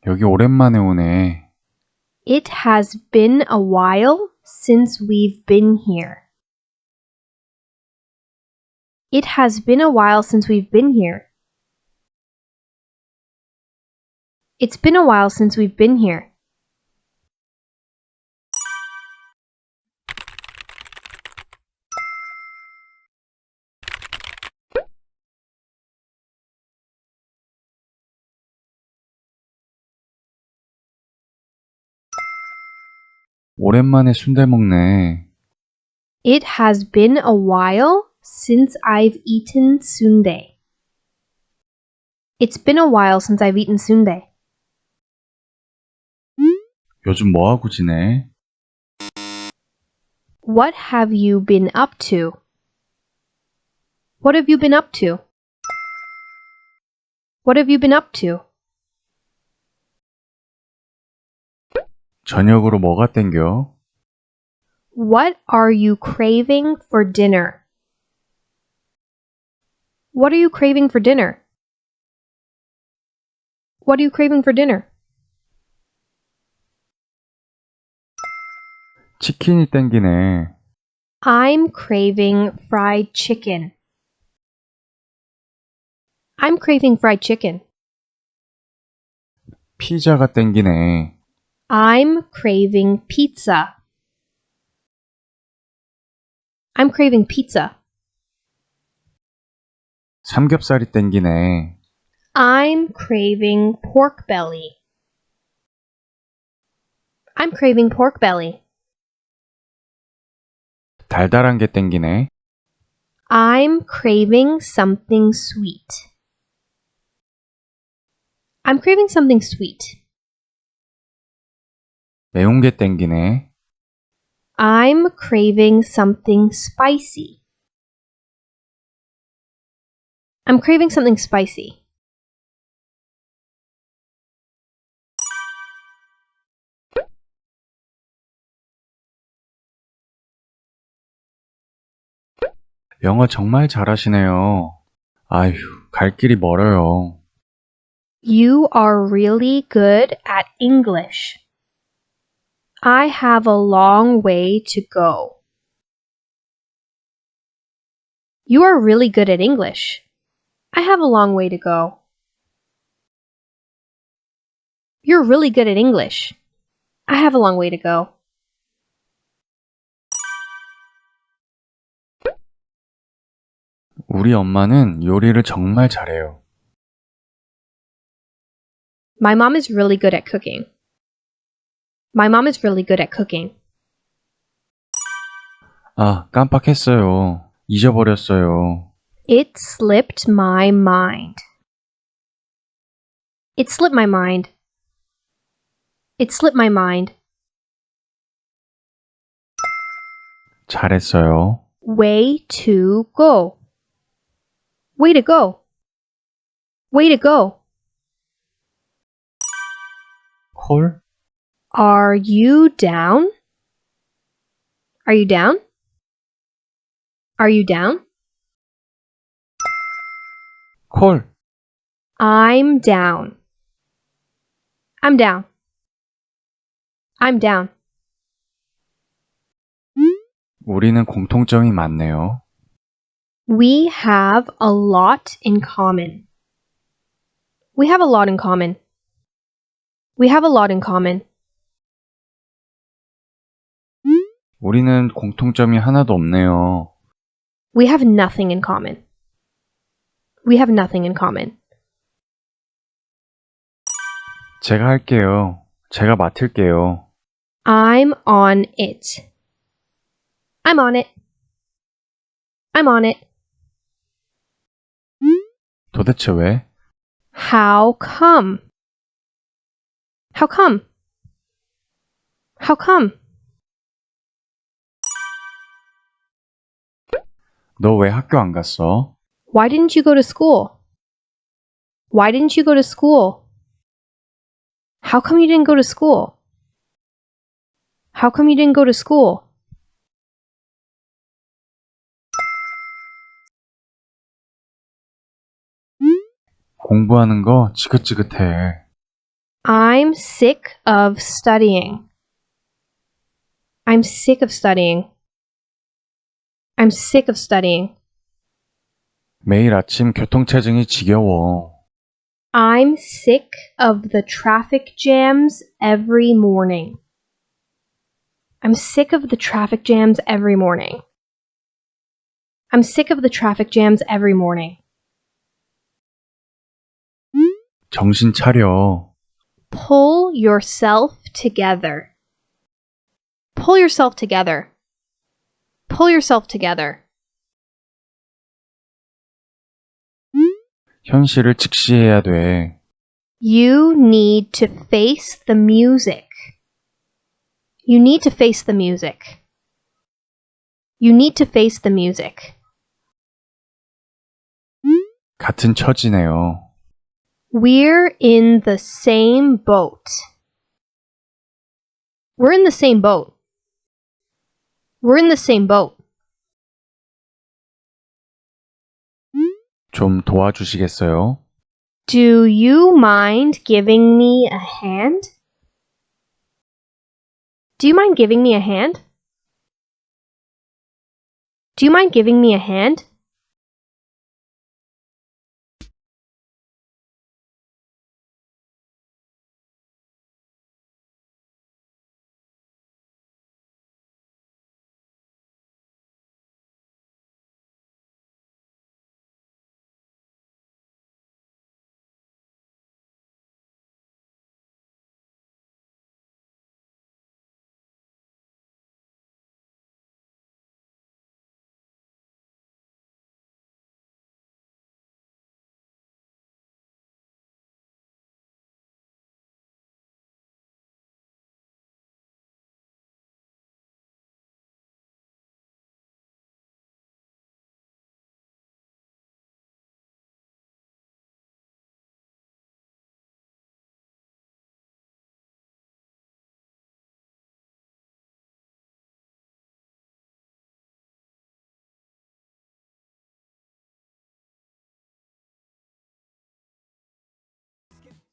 여기 오랜만에 오네. It has been a while since we've been here. It has been a while since we've been here. It's been a while since we've been here. 오랜만에 순대 먹네. It has been a while since I've eaten sundae. It's been a while since I've eaten sundae. 요즘 뭐하고 지내? What have you been up to? What have you been up to? What have you been up to? 저녁으로 뭐가 땡겨? What are you craving for dinner? What are you craving for dinner? What are you craving for dinner? 치킨이 땡기네. I'm craving fried chicken. I'm craving fried chicken. 피자가 땡기네. I'm craving pizza. I'm craving pizza. 삼겹살이 땡기네. I'm craving pork belly. I'm craving pork belly. 달달한 게 땡기네. I'm craving something sweet. I'm craving something sweet. 매운 게 땡기네. I'm craving something spicy. I'm craving something spicy. 영어 정말 잘하시네요. 아휴, 갈 길이 멀어요. You are really good at English. I have a long way to go. You are really good at English. I have a long way to go. You're really good at English. I have a long way to go. 우리 엄마는 요리를 정말 잘해요. My mom is really good at cooking. My mom is really good at cooking. 아, 깜빡했어요. 잊어버렸어요. It slipped my mind. It slipped my mind. It slipped my mind. 잘했어요. Way to go. Way to go. Way to go. 콜? Are you down? Are you down? Are you down? 콜! I'm down. I'm down. I'm down. 우리는 공통점이 많네요. We have a lot in common. We have a lot in common. We have a lot in common. 우리는 공통점이 하나도 없네요. We have nothing in common. We have nothing in common. 제가 할게요. 제가 맡을게요. I'm on it. I'm on it. I'm on it. 도대체 왜? How come? How come? How come? 너 왜 학교 안 갔어? Why didn't you go to school? Why didn't you go to school? How come you didn't go to school? How come you didn't go to school? 공부하는 거 지긋지긋해. I'm sick of studying. I'm sick of studying. I'm sick of studying. 매일 아침 교통체증이 지겨워. I'm sick of the traffic jams every morning. I'm sick of the traffic jams every morning. I'm sick of the traffic jams every morning. 정신 차려. Pull yourself together. Pull yourself together. Pull yourself together. 현실을 직시해야 돼. You need to face the music. You need to face the music. You need to face the music. 같은 처지네요. We're in the same boat. We're in the same boat. We're in the same boat. 좀 도와주시겠어요? Do you mind giving me a hand? Do you mind giving me a hand? Do you mind giving me a hand?